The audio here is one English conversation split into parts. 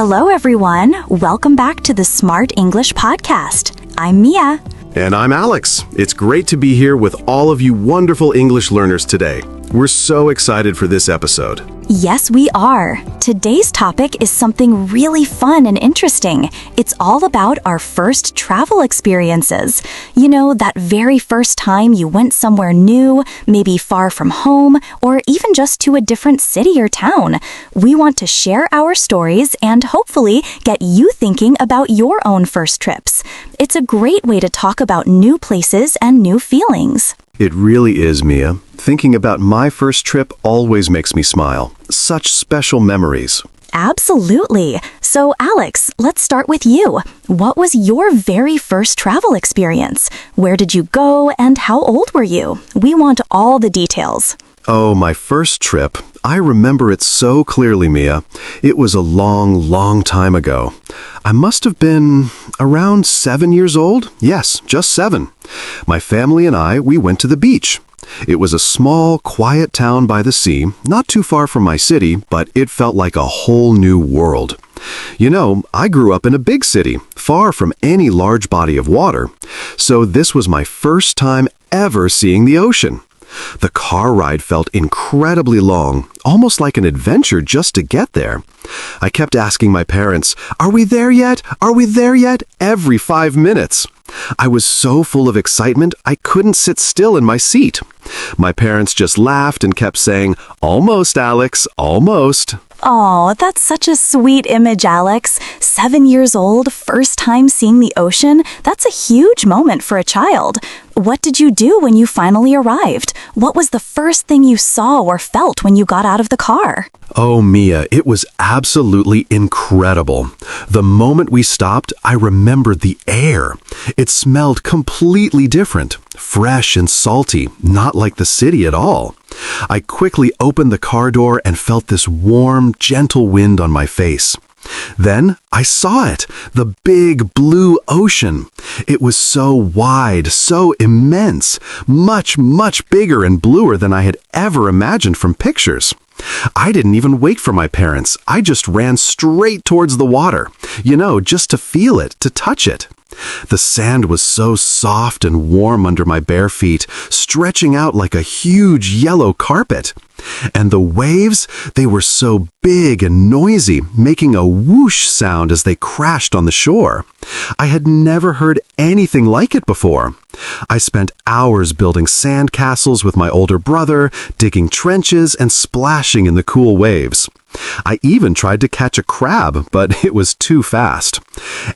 Hello, everyone. Welcome back to the Smart English Podcast. I'm Mia. And I'm Alex. It's great to be here with all of you wonderful English learners today. We're so excited for this episode. Yes, we are. Today's topic is something really fun and interesting. It's all about our first travel experiences. You know, that very first time you went somewhere new, maybe far from home, or even just to a different city or town. We want to share our stories and hopefully get you thinking about your own first trips. It's a great way to talk about new places and new feelings. It really is, Mia. Thinking about my first trip always makes me smile. Such special memories. Absolutely. So, Alex, let's start with you. What was your very first travel experience? Where did you go and how old were you? We want all the details. Oh, my first trip. I remember it so clearly, Mia. It was a long time ago. I must have been around 7 years old. Yes, just 7. My family and we went to the beach. It was a small, quiet town by the sea, not too far from my city, but it felt like a whole new world. You know, I grew up in a big city, far from any large body of water. So this was my first time ever seeing the ocean. The car ride felt incredibly long, almost like an adventure just to get there. I kept asking my parents, "Are we there yet? Are we there yet?" every 5 minutes. I was so full of excitement, I couldn't sit still in my seat. My parents just laughed and kept saying, "Almost, Alex, almost." Oh, that's such a sweet image, Alex. 7 years old, first time seeing the ocean. That's a huge moment for a child. What did you do when you finally arrived? What was the first thing you saw or felt when you got out of the car? Oh, Mia, it was absolutely incredible. The moment we stopped, I remembered the air. It smelled completely different, fresh and salty, not like the city at all. I quickly opened the car door and felt this warm, gentle wind on my face. Then I saw it, the big blue ocean. It was so wide, so immense, much bigger and bluer than I had ever imagined from pictures. I didn't even wait for my parents. I just ran straight towards the water, just to feel it, to touch it. The sand was so soft and warm under my bare feet, stretching out like a huge yellow carpet. And the waves, they were so big and noisy, making a whoosh sound as they crashed on the shore. I had never heard anything like it before. I spent hours building sand castles with my older brother, digging trenches and splashing in the cool waves. I even tried to catch a crab, but it was too fast.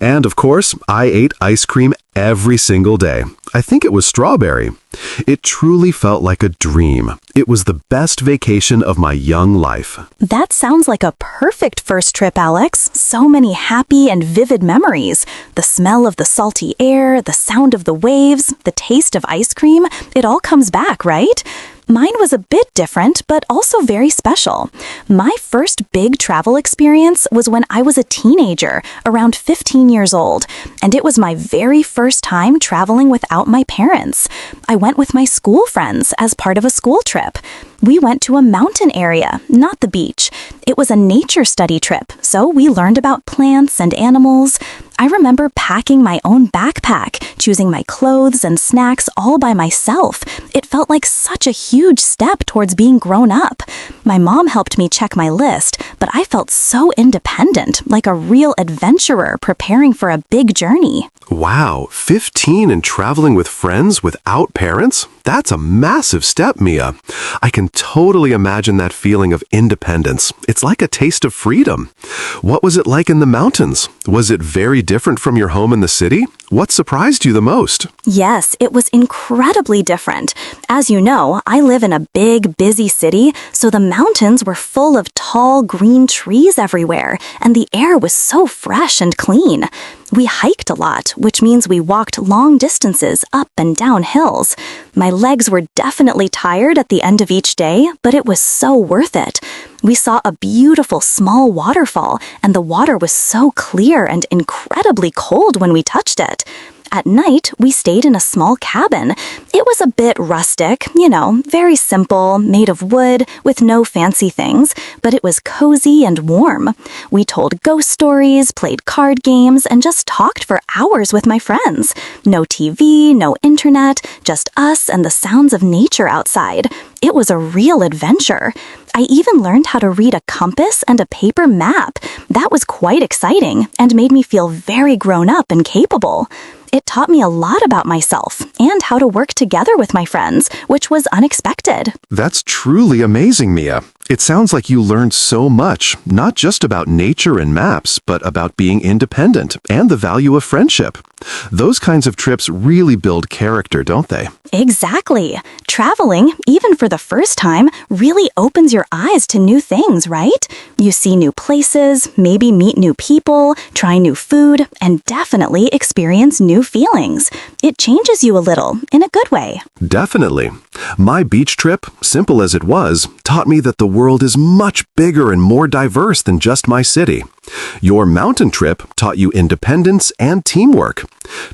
And of course, I ate ice cream every single day. I think it was strawberry. It truly felt like a dream. It was the best vacation of my young life. That sounds like a perfect first trip, Alex. So many happy and vivid memories. The smell of the salty air, the sound of the waves, the taste of ice cream, it all comes back, right? Mine was a bit different, but also very special. My first big travel experience was when I was a teenager, around 15 years old, and it was my very first time traveling without my parents. I went with my school friends as part of a school trip. We went to a mountain area, not the beach. It was a nature study trip, so we learned about plants and animals. I remember packing my own backpack, choosing my clothes and snacks all by myself. It felt like such a huge step towards being grown up. My mom helped me check my list, but I felt so independent, like a real adventurer preparing for a big journey. Wow, 15 and traveling with friends without parents? That's a massive step, Mia. I can totally imagine that feeling of independence. It's like a taste of freedom. What was it like in the mountains? Was it very different from your home in the city? What surprised you the most? Yes, it was incredibly different. As you know, I live in a big, busy city, so the mountains were full of tall, green trees everywhere, and the air was so fresh and clean. We hiked a lot, which means we walked long distances up and down hills. My legs were definitely tired at the end of each day, but it was so worth it. We saw a beautiful small waterfall, and the water was so clear and incredibly cold when we touched it. At night, we stayed in a small cabin. It was a bit rustic, very simple, made of wood, with no fancy things, but it was cozy and warm. We told ghost stories, played card games, and just talked for hours with my friends. No TV, no internet, just us and the sounds of nature outside. It was a real adventure. I even learned how to read a compass and a paper map. That was quite exciting and made me feel very grown up and capable. It taught me a lot about myself and how to work together with my friends, which was unexpected. That's truly amazing, Mia. It sounds like you learned so much, not just about nature and maps, but about being independent and the value of friendship. Those kinds of trips really build character, don't they? Exactly. Traveling, even for the first time, really opens your eyes to new things, right? You see new places, maybe meet new people, try new food, and definitely experience new feelings. It changes you a little, in a good way. Definitely. My beach trip, simple as it was, taught me that the world is much bigger and more diverse than just my city. Your mountain trip taught you independence and teamwork.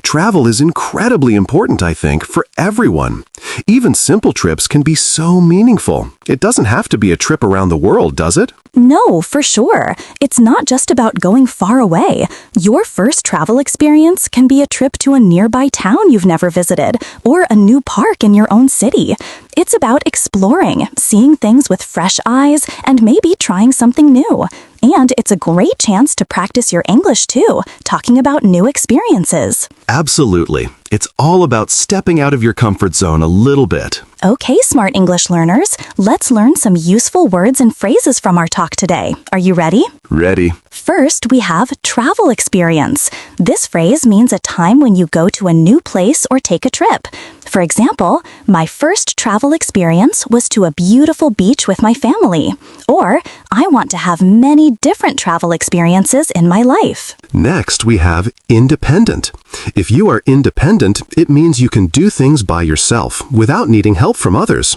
Travel is incredibly important, I think, for everyone. Even simple trips can be so meaningful. It doesn't have to be a trip around the world, does it? No, for sure. It's not just about going far away. Your first travel experience can be a trip to a nearby town you've never visited, or a new park in your own city. It's about exploring, seeing things with fresh eyes, and maybe trying something new. And it's a great chance to practice your English too, talking about new experiences. Absolutely. It's all about stepping out of your comfort zone a little bit. Okay, smart English learners, let's learn some useful words and phrases from our talk today. Are you ready? Ready. First, we have travel experience. This phrase means a time when you go to a new place or take a trip. For example, my first travel experience was to a beautiful beach with my family. Or, I want to have many different travel experiences in my life. Next, we have independent. If you are independent, it means you can do things by yourself without needing help from others.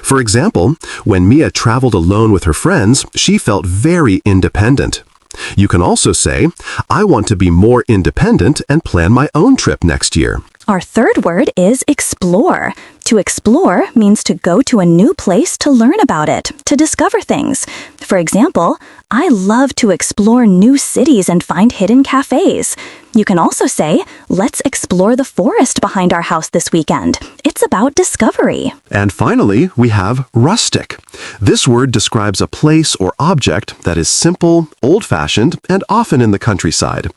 For example, when Mia traveled alone with her friends, she felt very independent. You can also say, I want to be more independent and plan my own trip next year. Our third word is explore. To explore means to go to a new place to learn about it, to discover things. For example, I love to explore new cities and find hidden cafes. You can also say, let's explore the forest behind our house this weekend. It's about discovery. And finally, we have rustic. This word describes a place or object that is simple, old-fashioned, and often in the countryside.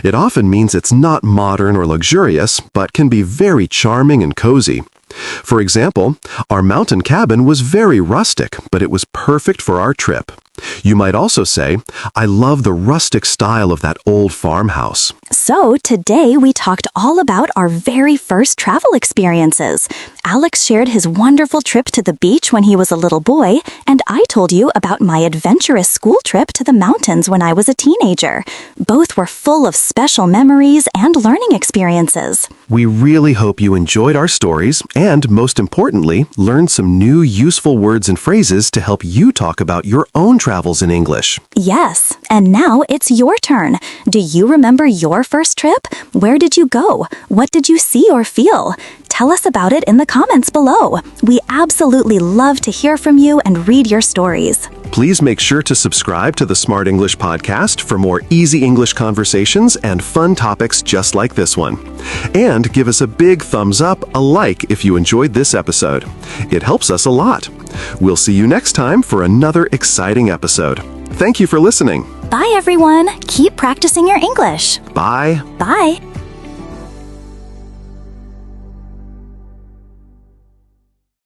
It often means it's not modern or luxurious, but can be very charming and cozy. For example, our mountain cabin was very rustic, but it was perfect for our trip. You might also say, I love the rustic style of that old farmhouse. So today we talked all about our very first travel experiences. Alex shared his wonderful trip to the beach when he was a little boy, and I told you about my adventurous school trip to the mountains when I was a teenager. Both were full of special memories and learning experiences. We really hope you enjoyed our stories and, most importantly, learned some new useful words and phrases to help you talk about your own travels in English. Yes, and now it's your turn. Do you remember your first trip? Where did you go? What did you see or feel? Tell us about it in the comments below. We absolutely love to hear from you and read your stories. Please make sure to subscribe to the Smart English Podcast for more easy English conversations and fun topics just like this one. And give us a big thumbs up, a like if you enjoyed this episode. It helps us a lot. We'll see you next time for another exciting episode. Thank you for listening. Bye, everyone. Keep practicing your English. Bye. Bye.